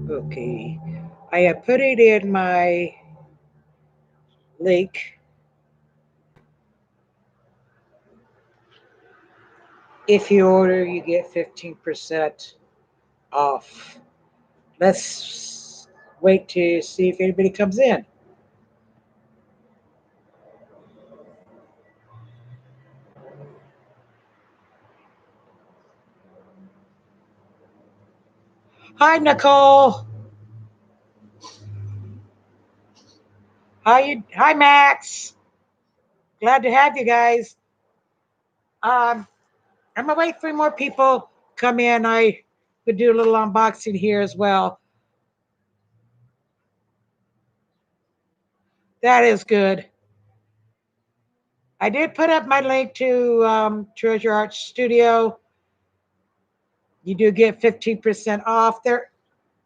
Okay. I have put it in my link. If you order, you get 15% off. Let's wait to see if anybody comes in. Hi, Nicole. Hi, Max. Glad to have you guys. Um, I'm gonna wait for more people come in. I could do a little unboxing here as well. That is good. I did put up my link to Treasure Arts Studio. You do get 15% off there.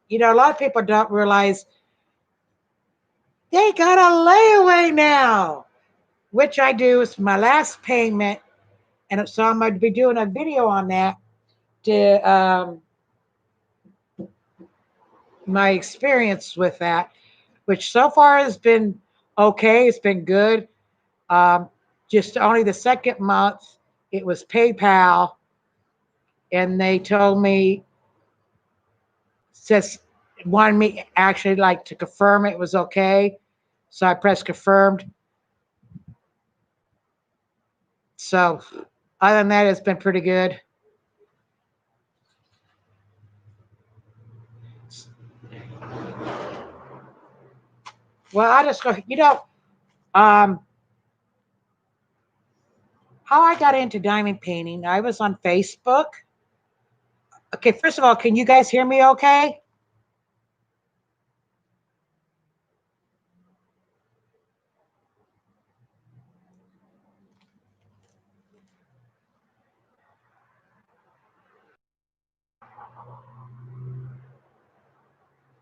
You know, a lot of people don't realize they got a layaway now, which I do. It's my last payment. And so I'm going to be doing a video on that to my experience with that, which so far has been okay. It's been good. Um, just only the second month, it was PayPal, and they told me, says, wanted me actually like to confirm it was okay. So I pressed confirmed. So other than that, it's been pretty good. Well, I just go, um, how I got into diamond painting. I was on Facebook. Okay, first of all, can you guys hear me okay?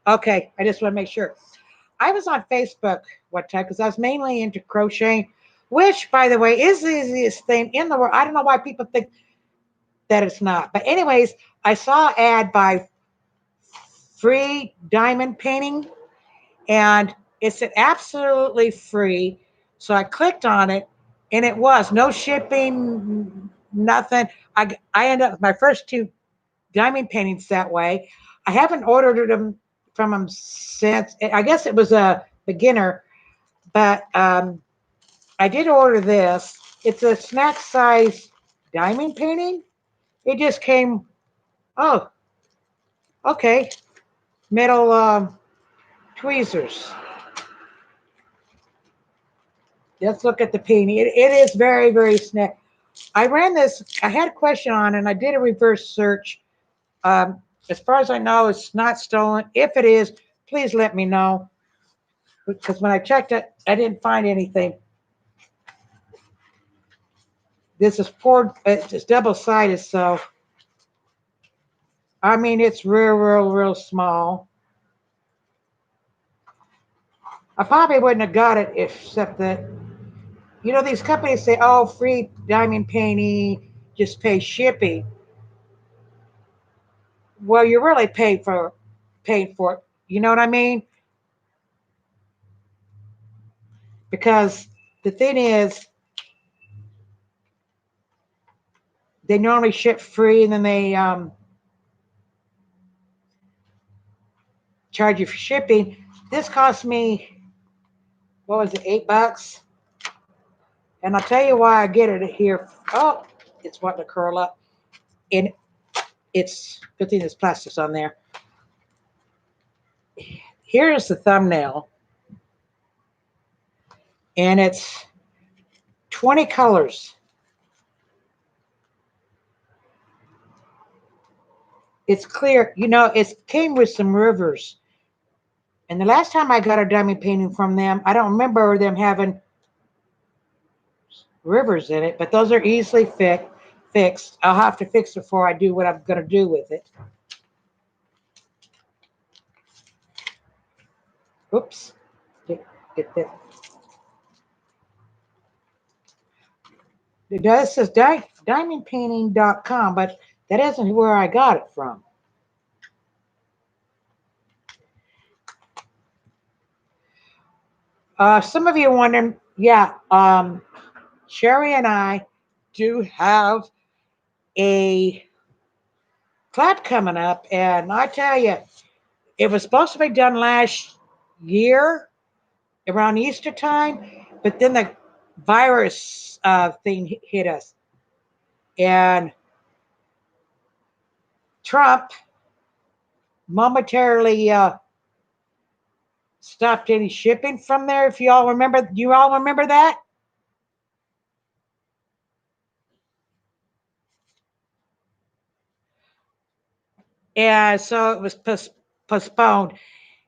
Okay, I just want to make sure. I was on Facebook one time because I was mainly into crocheting, which, by the way, is the easiest thing in the world. I don't know why people think that it's not. But, anyways, I saw an ad by Free Diamond Painting, and it said absolutely free. So I clicked on it, and it was no shipping, nothing. I ended up with my first two diamond paintings that way. I haven't ordered them from them since. I guess it was a beginner, but I did order this. It's a snack size diamond painting. It just came. Oh, okay. Metal tweezers. Let's look at the painting. It is very, very snack. I ran this. I had a question on, and I did a reverse search. As far as I know, it's not stolen. If it is, please let me know, because when I checked it, I didn't find anything. This is poured. It's double sided, so I mean it's real, real, real small. I probably wouldn't have got it except that these companies say, "Oh, free diamond painting, just pay shipping." Well, you're really paying for it. You know what I mean? Because the thing is, they normally ship free, and then they charge you for shipping. This cost me, what was it, $8? And I'll tell you why I get it here. Oh, it's wanting to curl up. And it's good thing there's plastics on there. Here's the thumbnail, and it's 20 colors. It's clear. It came with some rivers. And the last time I got a diamond painting from them, I don't remember them having rivers in it, but those are easily fixed. I'll have to fix it before I do what I'm going to do with it. Oops. Get that. It does says diamondpainting.com, but that isn't where I got it from. Some of you are wondering, yeah, Sherry and I do have a clap coming up, and I tell you, it was supposed to be done last year around Easter time, but then the virus thing hit us, and Trump momentarily stopped any shipping from there. If you all remember, you all remember that? And so it was postponed,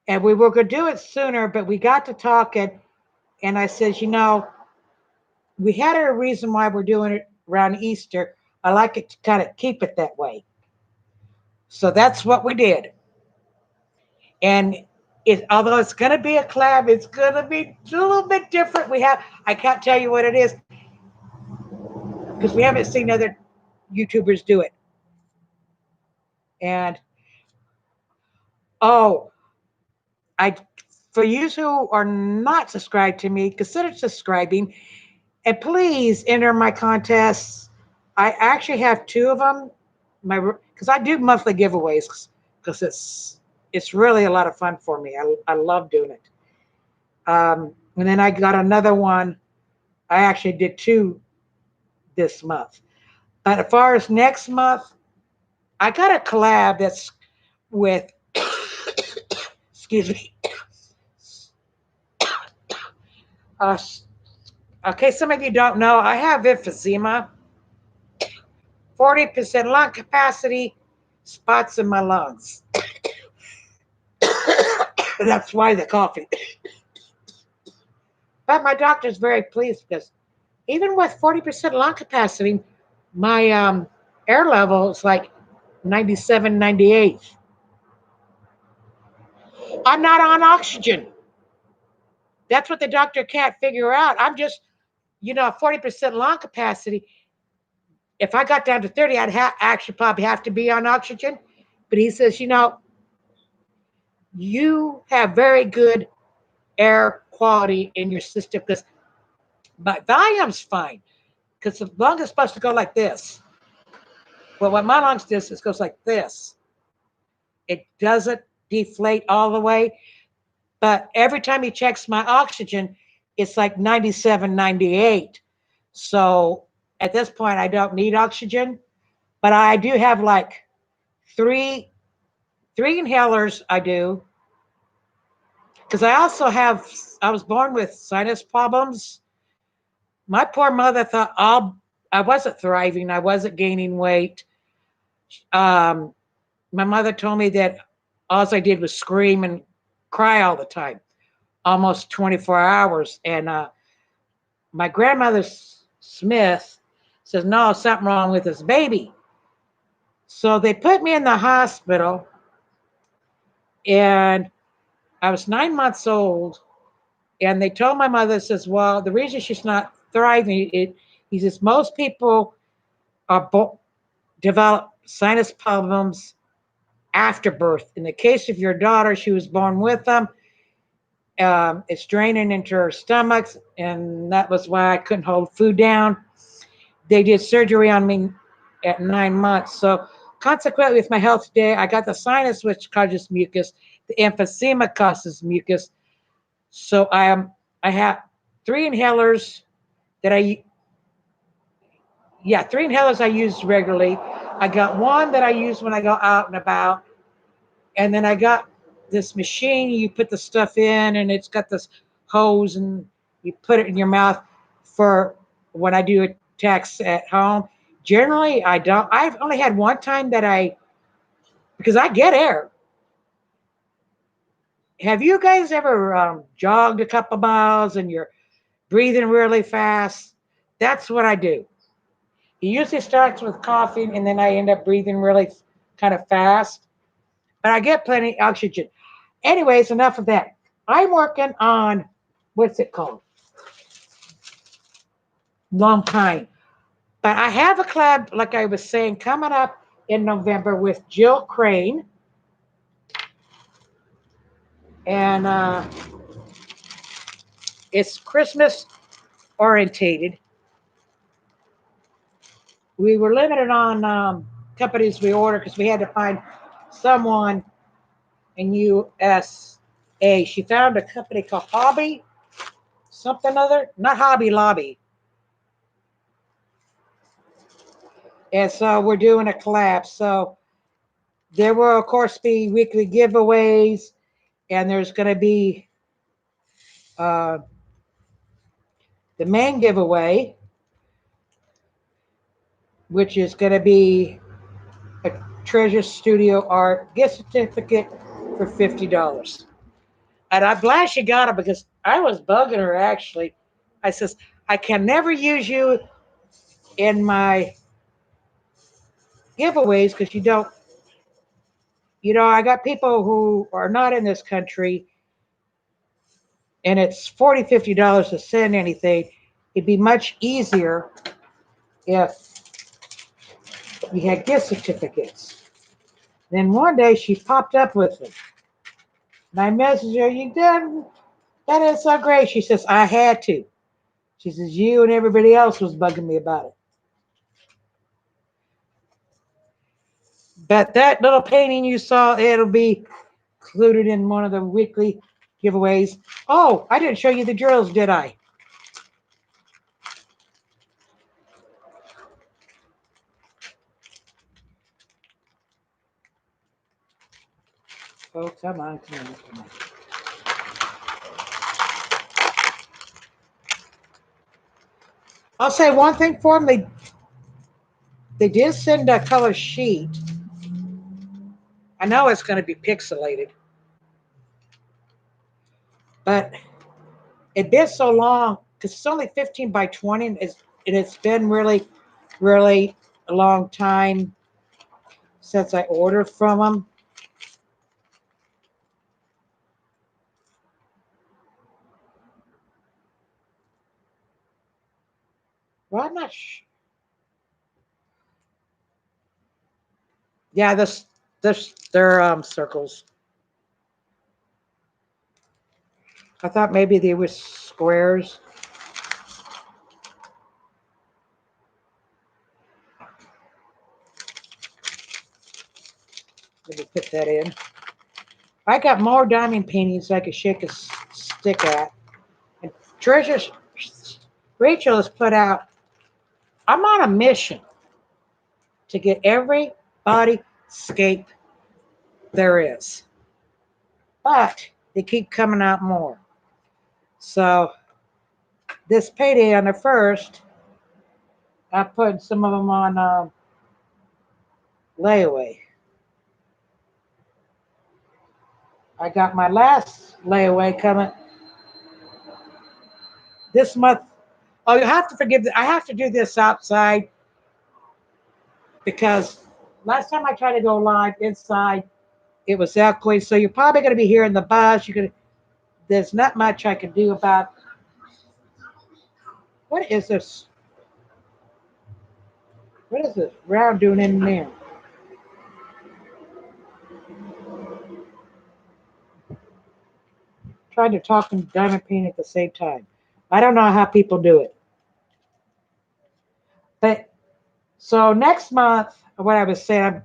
and we were going to do it sooner, but we got to talking, and I says, you know, we had a reason why we're doing it around Easter. I like it to kind of keep it that way. So that's what we did. And although it's going to be a collab, it's going to be a little bit different. I can't tell you what it is because we haven't seen other YouTubers do it. And oh, I for you who are not subscribed to me, consider subscribing and please enter my contests. I actually have two of them. Because I do monthly giveaways because it's really a lot of fun for me. I love doing it. And then I got another one. I actually did two this month. But as far as next month, I got a collab that's with, excuse me, uh, okay, some of you don't know, I have emphysema, 40% lung capacity, spots in my lungs. That's why the coffee. But my doctor's very pleased because even with 40% lung capacity, my air level is like 97, 98. I'm not on oxygen. That's what the doctor can't figure out. I'm just, 40% lung capacity. If I got down to 30, I'd actually probably have to be on oxygen. But he says, you have very good air quality in your system because my volume's fine because the lung is supposed to go like this. Well, what my lungs does is goes like this. It doesn't deflate all the way, but every time he checks my oxygen, it's like 97, 98. So at this point, I don't need oxygen, but I do have like three three inhalers. I do because I was born with sinus problems. My poor mother thought I wasn't thriving. I wasn't gaining weight. Um, my mother told me that all I did was scream and cry all the time, almost 24 hours. And my grandmother Smith says, no, something wrong with this baby. So they put me in the hospital, and I was 9 months old. And they told my mother, says, well, the reason she's not thriving, he says, most people develop sinus problems after birth. In the case of your daughter, she was born with them. It's draining into her stomach, and that was why I couldn't hold food down. They did surgery on me at 9 months. So consequently, with my health today, I got the sinus, which causes mucus. The emphysema causes mucus. So I have three inhalers that three inhalers I use regularly. I got one that I use when I go out and about, and then I got this machine. You put the stuff in, and it's got this hose, and you put it in your mouth for when I do attacks at home. Generally, I don't. I've only had one time because I get air. Have you guys ever jogged a couple miles and you're breathing really fast? That's what I do. It usually starts with coughing, and then I end up breathing really kind of fast. But I get plenty of oxygen. Anyways, enough of that. I'm working on what's it called? Long time. But I have a club, like I was saying, coming up in November with Jill Crane. And It's Christmas orientated. We were limited on companies we ordered because we had to find someone in USA. She found a company called Hobby something other, not Hobby Lobby. And so we're doing a collab. So there will, of course, be weekly giveaways, and there's going to be uh, the main giveaway, which is going to be a Treasure Studio Art gift certificate for $50. And I'm glad she got it because I was bugging her actually. I says, I can never use you in my giveaways because you don't, I got people who are not in this country and it's $40, $50 to send anything. It'd be much easier if we had gift certificates. Then one day she popped up with them. And I messaged her, you done? That is so great. She says, I had to. She says, you and everybody else was bugging me about it. But that little painting you saw, it'll be included in one of the weekly giveaways. Oh, I didn't show you the drills, did I? Oh, come on, come on, come on. I'll say one thing for them. They did send a color sheet. I know it's going to be pixelated, but it's been so long because it's only 15 by 20. And it's been really, really a long time since I ordered from them. Well, I'm not sure. Yeah, they're circles. I thought maybe they were squares. Let me put that in. I got more diamond paintings I could shake a stick at. And Treasure Rachel has put out, I'm on a mission to get every bodyscape there is. But they keep coming out more. So this payday on the first, I put some of them on layaway. I got my last layaway coming this month. Oh, you have to forgive. I have to do this outside because last time I tried to go live inside, it was echoing. So you're probably going to be hearing the buzz. There's not much I can do about. What is this? What is this round doing in there? Trying to talk and diamond paint at the same time. I don't know how people do it. But so next month, what I was saying,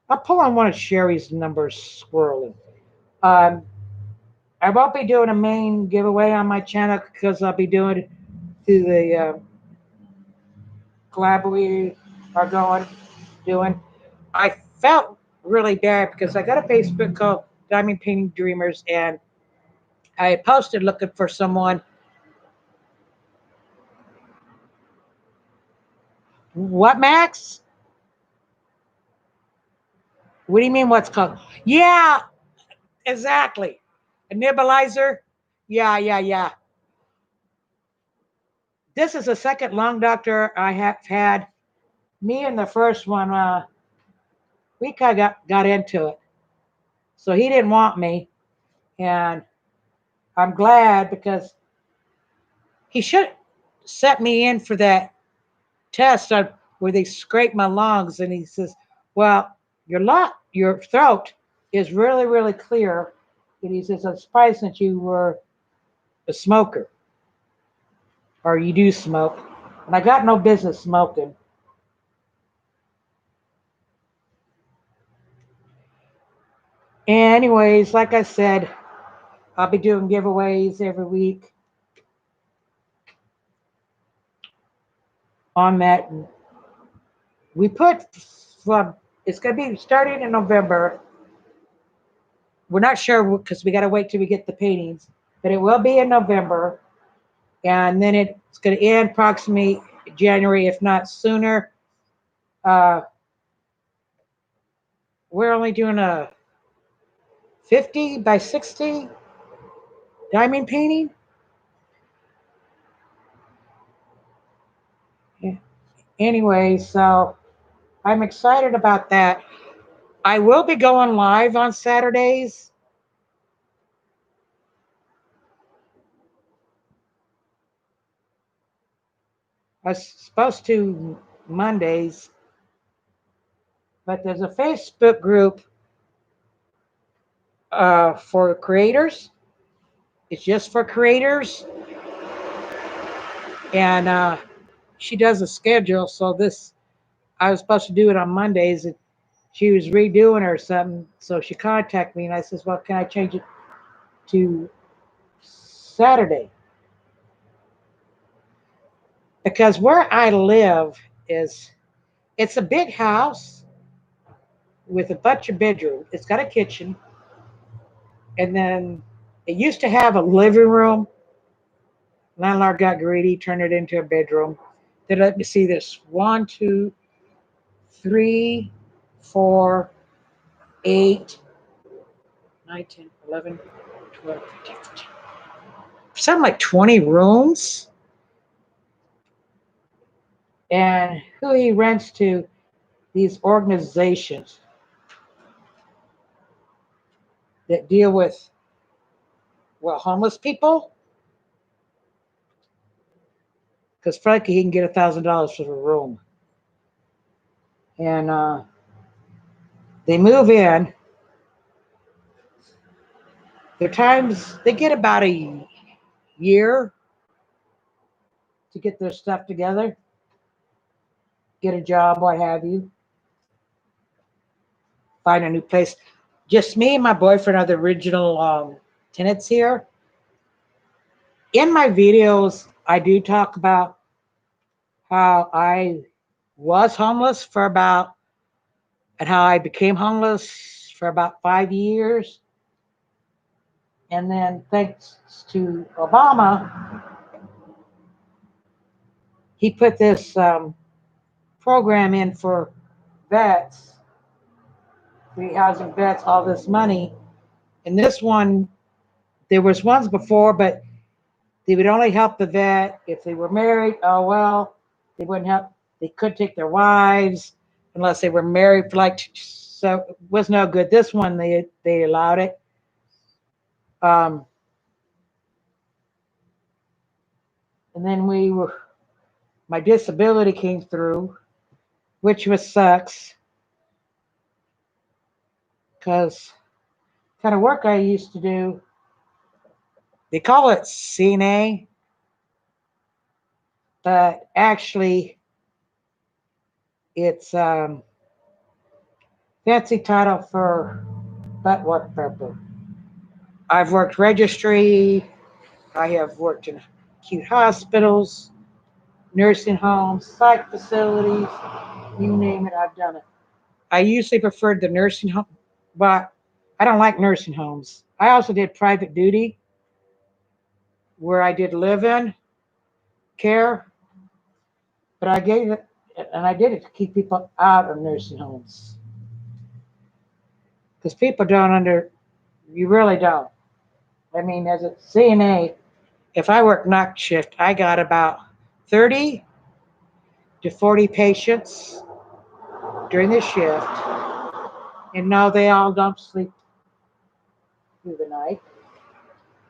I'm pulling one of Sherry's numbers swirling. Um, I won't be doing a main giveaway on my channel because I'll be doing it through the collab we are doing. I felt really bad because I got a Facebook called Diamond Painting Dreamers and I posted looking for someone. What, Max? What do you mean what's called? Yeah, exactly. A nebulizer? Yeah, yeah, yeah. This is the second lung doctor I have had. Me and the first one, we kind of got into it. So he didn't want me. And I'm glad because he should set me in for that test where they scrape my lungs. And he says, well, your throat is really, really clear. And he says, I'm surprised that you were a smoker. or you do smoke. And I got no business smoking. Anyways, like I said, I'll be doing giveaways every week on that. We put, well, it's going to be starting in November. We're not sure because we got to wait till we get the paintings, but it will be in November. And then it's going to end approximately January, if not sooner. Uh, we're only doing a 50 by 60 diamond painting. Yeah. Anyway, so I'm excited about that. I will be going live on Saturdays. I was supposed to Mondays, but there's a Facebook group for creators. It's just for creators, and she does a schedule. So this, I was supposed to do it on Mondays. She was redoing or something, so she contacted me, and I says, "Well, can I change it to Saturday?" Because where I live is it's a big house with a bunch of bedrooms. It's got a kitchen, and then it used to have a living room. Landlord got greedy, turned it into a bedroom. Then let me see this: one, two, three, four, 8, 9, 10, 11, 12, 13, 14. Something like 20 rooms. And who he rents to, these organizations that deal with, well, homeless people. Because frankly, he can get $1,000 for the room. And they move in. Their times, they get about a year to get their stuff together, get a job, what have you, find a new place. Just me and my boyfriend are the original tenants here. In my videos, I do talk about how I was homeless for about, and how I became homeless for about 5 years. And then thanks to Obama, he put this program in for vets, free housing vets, all this money. And this one, there was ones before, but they would only help the vet if they were married. Oh well, they wouldn't help. They could take their wives unless they were married for like. So it was no good. This one they allowed it. Um, and then my disability came through, which was sucks because kind of work I used to do. They call it CNA, but actually it's fancy title for but what purpose. I've worked registry. I have worked in acute hospitals, nursing homes, psych facilities, you name it, I've done it. I usually preferred the nursing home, but I don't like nursing homes. I also did private duty where I did live in care, but I gave it, and I did it to keep people out of nursing homes. Because people don't you really don't. I mean, as a CNA, if I work night shift, I got about 30 to 40 patients during the shift. And no, they all don't sleep through the night.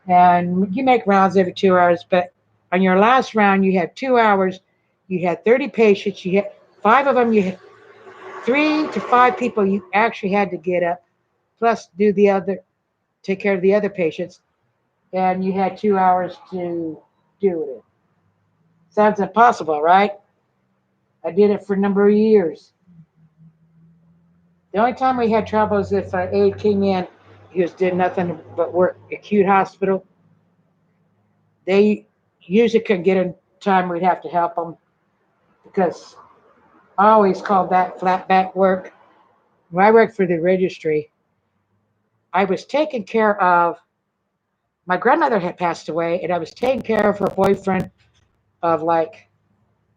And you make rounds every 2 hours, but on your last round, you had 2 hours, you had 30 patients, you had 5 of them, you had 3 to 5 people you actually had to get up, plus take care of the other patients, and you had 2 hours to do it. Sounds impossible, right? I did it for a number of years. The only time we had trouble is if an aide came in, he was did nothing but work acute hospital. They usually couldn't get in time. We'd have to help them because I always called that flat back work. When I worked for the registry, I was taking care of my grandmother had passed away, and I was taking care of her boyfriend of like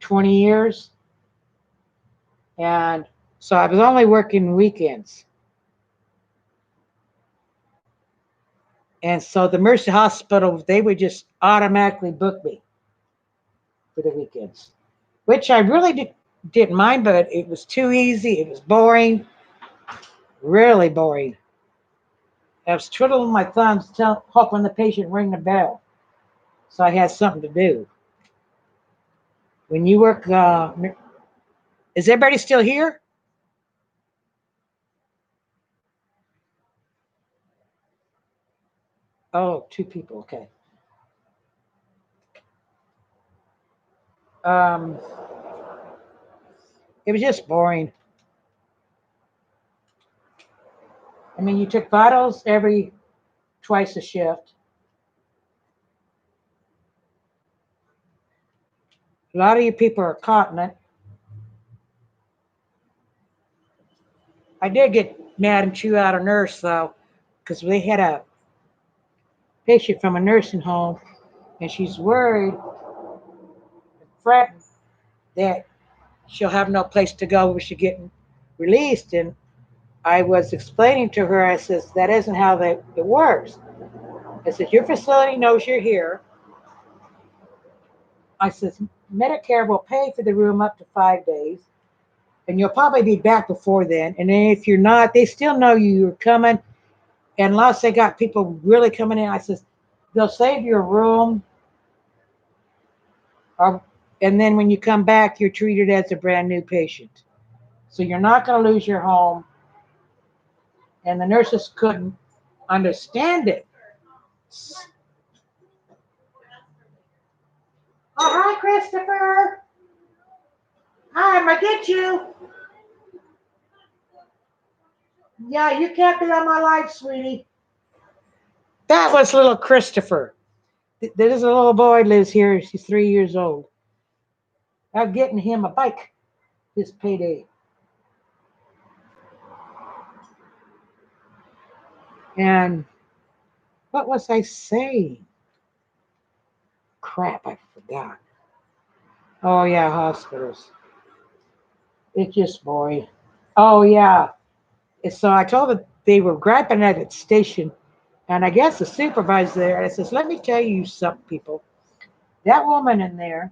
20 years. And so I was only working weekends. And so the Mercy Hospital, they would just automatically book me for the weekends, which I really didn't mind, but it was too easy. It was boring, really boring. I was twiddling my thumbs, hoping the patient ring the bell. So I had something to do. When you work, is everybody still here? Oh, two people. Okay. Um, it was just boring. I mean, you took vitals every twice a shift. A lot of you people are continent. I did get mad and chew out a nurse though, because we had a patient from a nursing home, and she's worried, frightened that she'll have no place to go when she get released. And I was explaining to her, I says, that isn't how it works. I said, your facility knows you're here. I says, Medicare will pay for the room up to 5 days, and you'll probably be back before then. And then if you're not, they still know you're coming. And unless they got people really coming in, I says, they'll save your room, or, and then when you come back, you're treated as a brand new patient. So you're not going to lose your home. And the nurses couldn't understand it. Oh, hi, Christopher. Hi, I'm going to get you. Yeah, you can't be on my life, sweetie. That was little Christopher. There's a little boy lives here. He's 3 years old. I'm getting him a bike this payday. And what was I saying? Crap, I forgot. Oh, yeah, hospitals. It's just boring. Oh, yeah. So I told them they were griping at the station. And I guess the supervisor there, I says, let me tell you something, people. That woman in there,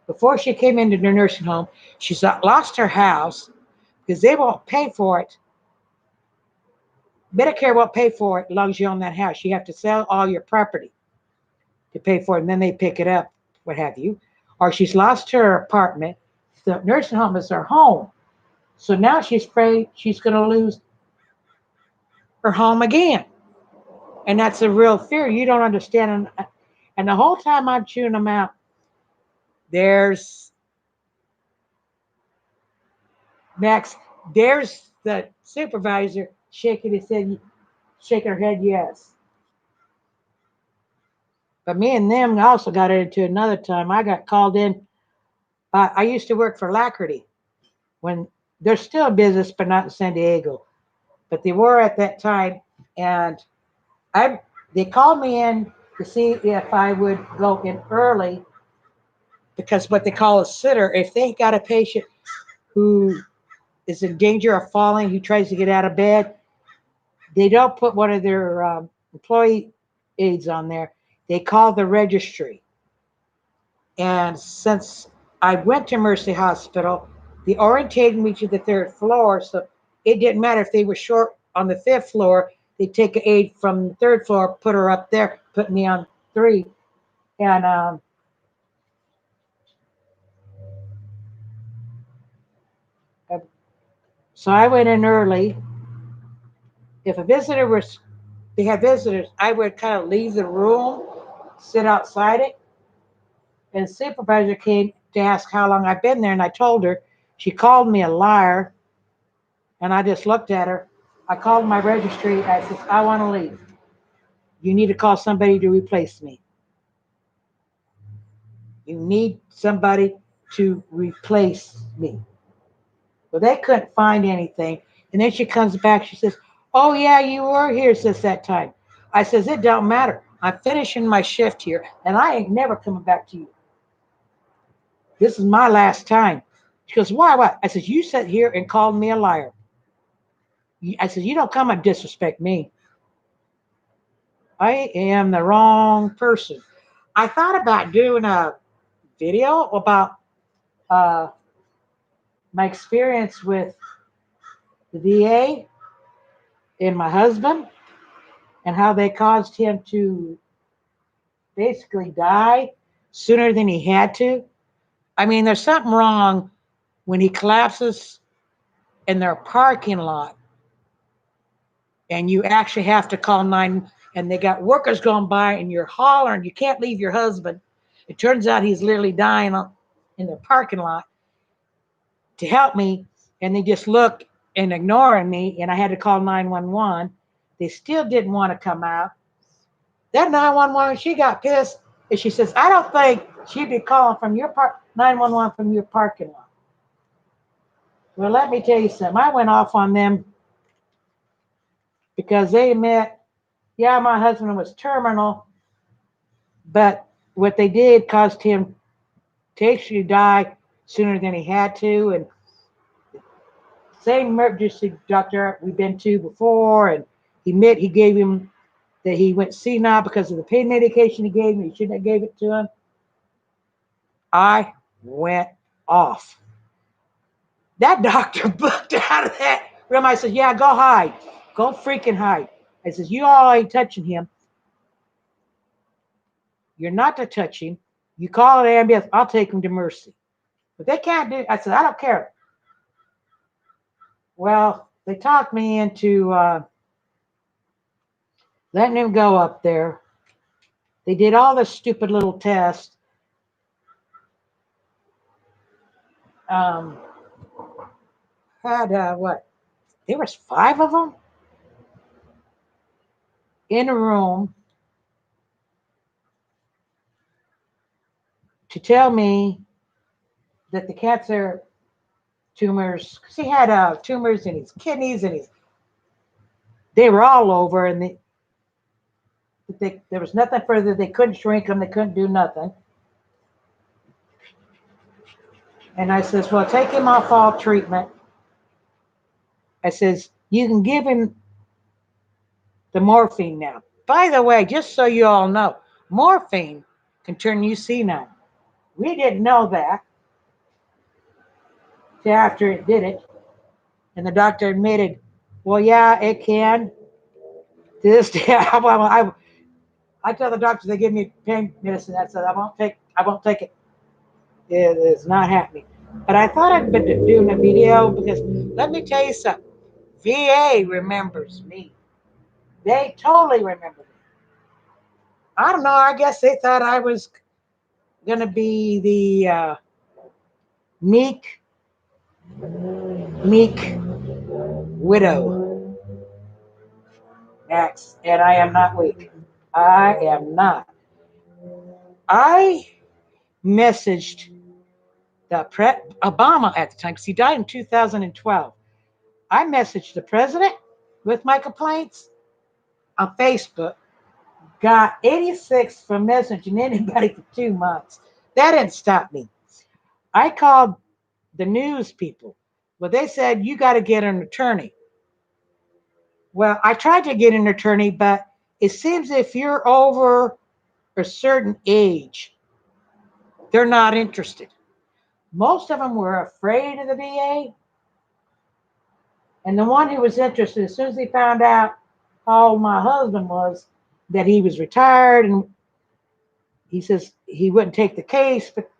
before she came into the nursing home, she's lost her house because they won't pay for it. Medicare won't pay for it as long as you own that house. You have to sell all your property to pay for it, and then they pick it up, what have you. Or she's lost her apartment. The nursing home is her home. So now she's afraid she's going to lose her home again. And that's a real fear. You don't understand. And the whole time I'm chewing them out, there's Max, there's the supervisor shaking his head, shaking her head, yes. But me and them also got into another time. I got called in. I used to work for Lacrity when they're still in business, but not in San Diego. But they were at that time, and I they called me in to see if I would go in early because what they call a sitter, if they got a patient who is in danger of falling, who tries to get out of bed, they don't put one of their employee aides on there. They call the registry. And since I went to Mercy Hospital, they orientated me to the third floor. So it didn't matter if they were short on the fifth floor, they'd take an aide from the third floor, put her up there, put me on three. And so I went in early. If a visitor was, they had visitors, I would kind of leave the room, sit outside it. And the supervisor came to ask how long I've been there, and I told her. She called me a liar, and I just looked at her. I called my registry. I said, I want to leave. You need to call somebody to replace me. You need somebody to replace me. Well, they couldn't find anything. And then she comes back. She says, oh, yeah, you were here since that time. I says, it don't matter. I'm finishing my shift here, and I ain't never coming back to you. This is my last time. She goes, why, what? I says, you sat here and called me a liar. I said, you don't come and disrespect me. I am the wrong person. I thought about doing a video about uh, my experience with the VA and my husband and how they caused him to basically die sooner than he had to. I mean, there's something wrong when he collapses in their parking lot and you actually have to call 9 and they got workers going by and you're hollering, you can't leave your husband. It turns out he's literally dying in their parking lot to help me, and they just look and ignoring me, and I had to call 911. They still didn't want to come out. That 911, she got pissed, and she says, I don't think she'd be calling from your 911 from your parking lot. Well, let me tell you something. I went off on them because they admit, yeah, my husband was terminal, but what they did caused him to actually die sooner than he had to. And same emergency doctor we've been to before, and he gave him that he went senile because of the pain medication he gave him. He shouldn't have gave it to him. I went off. That doctor booked out of that room. I said, yeah, go hide. Go freaking hide. I says, you all ain't touching him. You're not to touch him. You call an ambulance, I'll take him to Mercy. But they can't do it. I said, I don't care. Well, they talked me into letting him go up there. They did all this stupid little test. Um, had what? There was 5 of them in a room to tell me that the cancer tumors, because he had tumors in his kidneys and they were all over, and there was nothing further. They couldn't shrink them. They couldn't do nothing. And I says, well, take him off all treatment. I says, you can give him the morphine now. By the way, just so you all know, morphine can turn you senile. We didn't know that till after it did it. And the doctor admitted, well, yeah, it can. To this day, I tell the doctor they give me pain medicine. I said, I won't take it. It is not happening. But I thought I'd been doing a video because let me tell you something. VA remembers me. They totally remember me. I don't know. I guess they thought I was going to be the meek, meek widow next. And I am not weak. I am not. I messaged Obama at the time because he died in 2012. I messaged the president with my complaints on Facebook. Got 86 from messaging anybody for 2 months. That didn't stop me. I called the news people. Well, they said you got to get an attorney. Well, I tried to get an attorney, but it seems if you're over a certain age, they're not interested. Most of them were afraid of the VA. And the one who was interested, as soon as he found out how old my husband was, that he was retired, and he says he wouldn't take the case. But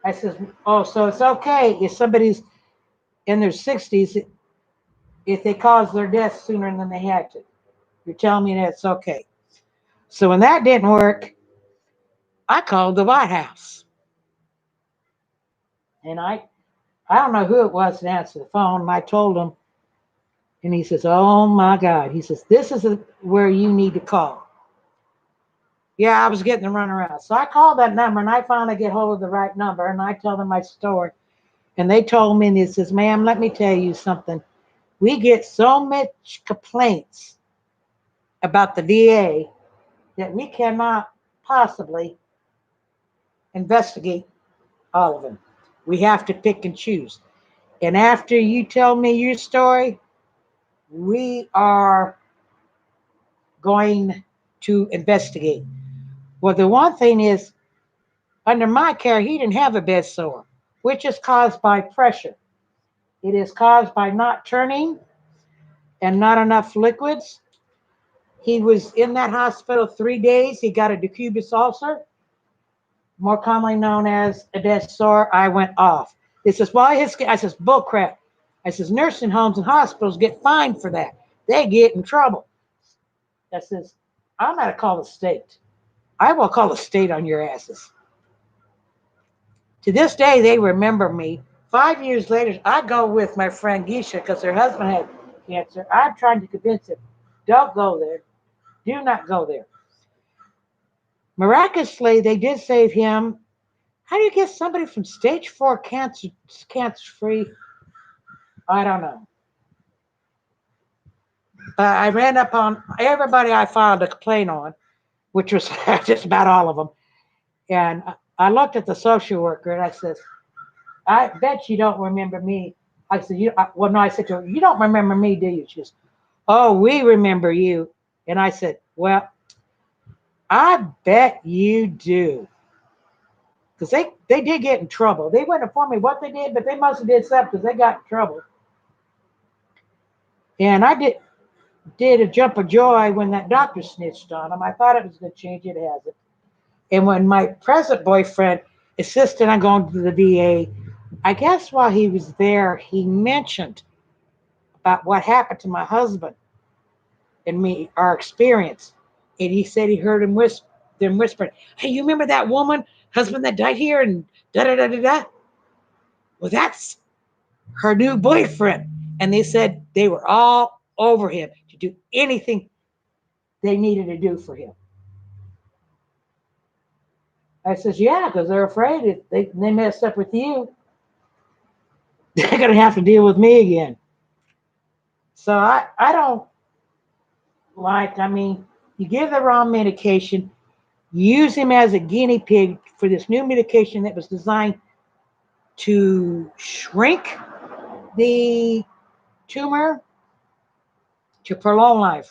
I says, oh, so it's okay if somebody's in their 60s if they cause their death sooner than they had to. You're telling me that's okay. So when that didn't work, I called the White House, and I don't know who it was that answered the phone. And I told him, and he says, "Oh my God," he says, "this is where you need to call." Yeah, I was getting the runaround, so I called that number, and I finally get hold of the right number, and I tell them my story, and they told me, and he says, "Ma'am, let me tell you something. We get so much complaints about the VA that we cannot possibly investigate all of them. We have to pick and choose. And after you tell me your story, we are going to investigate." Well, the one thing is, under my care, he didn't have a bed sore, which is caused by pressure. It is caused by not turning and not enough liquids. He was in that hospital 3 days. He got a decubitus ulcer, more commonly known as a bed sore. I went off. He says, "Well, I says, bull crap." I says, "Nursing homes and hospitals get fined for that. They get in trouble." I says, "I'm going to call the state. I will call the state on your asses." To this day, they remember me. 5 years later, I go with my friend Geisha because her husband had cancer. I'm trying to convince him, don't go there. Do not go there. Miraculously, they did save him. How do you get somebody from stage 4 cancer free? I don't know. I ran up on everybody I filed a complaint on, which was just about all of them. And I looked at the social worker and I said, "I bet you don't remember me." I said, well, no, I said to her, "You don't remember me, do you?" She goes, "Oh, we remember you." And I said, "Well, I bet you do." Because they did get in trouble. They wouldn't inform me what they did, but they must have did something because they got in trouble. And I did a jump of joy when that doctor snitched on them. I thought it was going to change. It hasn't. And when my present boyfriend insisted on going to the VA, I guess while he was there, he mentioned about what happened to my husband and me, our experience. And he said he heard them whispering, "Hey, you remember that woman, husband that died here?" And da da da da da. Well, that's her new boyfriend. And they said they were all over him to do anything they needed to do for him. I says, "Yeah, because they're afraid if they messed up with you, they're going to have to deal with me again." So I don't I mean, you give the wrong medication, use him as a guinea pig for this new medication that was designed to shrink the tumor to prolong life.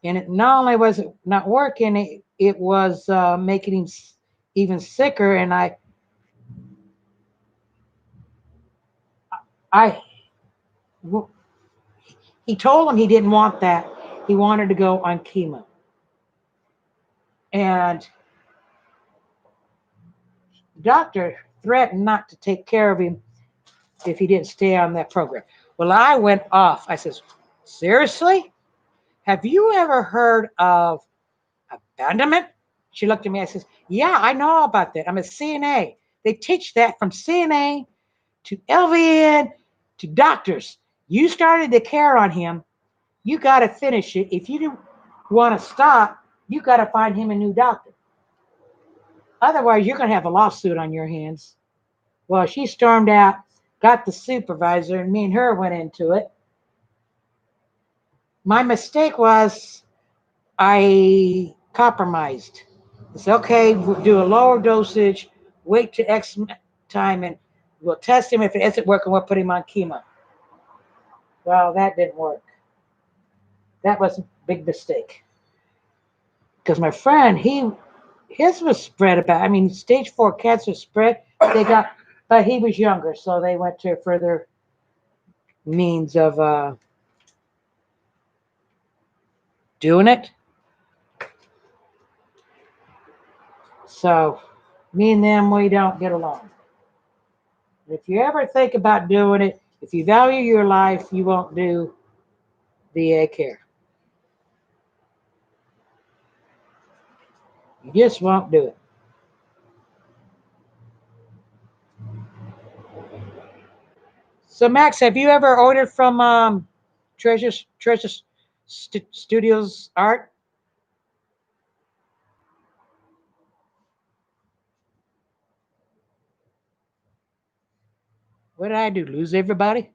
And it not only was it not working, it was making him even sicker. And I, he told him he didn't want that. He wanted to go on chemo. And the doctor threatened not to take care of him if he didn't stay on that program. Well, I went off. I says, "Seriously? Have you ever heard of abandonment?" She looked at me. I says, "Yeah, I know about that. I'm a CNA. They teach that from CNA to LVN to doctors. You started the care on him. You got to finish it. If you want to stop, you got to find him a new doctor. Otherwise, you're going to have a lawsuit on your hands." Well, she stormed out, got the supervisor, and me and her went into it. My mistake was I compromised. It's okay, we'll do a lower dosage, wait to X time, and we'll test him. If it isn't working, we'll put him on chemo. Well, that didn't work. That was a big mistake. Because my friend, his was spread about. I mean, stage 4 cancer spread. They got, but he was younger, so they went to further means of doing it. So, me and them, we don't get along. If you ever think about doing it, if you value your life, you won't do VA care. You just won't do it. So Max, have you ever ordered from Treasure Studios Art? What did I do? Lose everybody?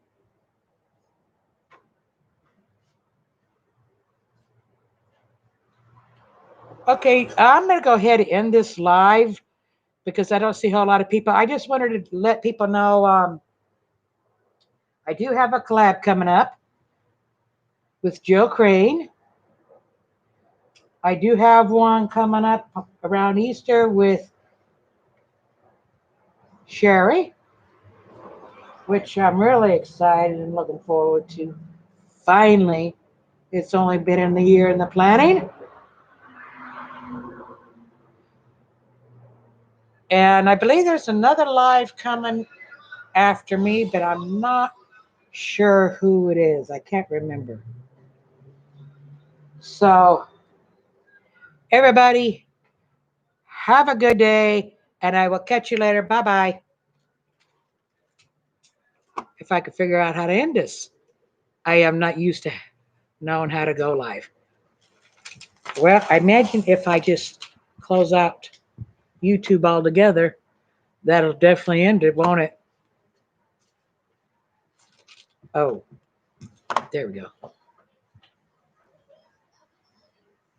Okay, I'm gonna go ahead and end this live because I don't see a whole lot of people. I just wanted to let people know I do have a collab coming up with Joe Crane. I do have one coming up around Easter with Sherry, which I'm really excited and looking forward to. Finally, it's only been in the year in the planning. And I believe there's another live coming after me, but I'm not sure who it is. I can't remember. So, everybody, have a good day, and I will catch you later. Bye bye. If I could figure out how to end this, I am not used to knowing how to go live. Well, I imagine if I just close out YouTube altogether, that'll definitely end it, won't it? Oh, there we go.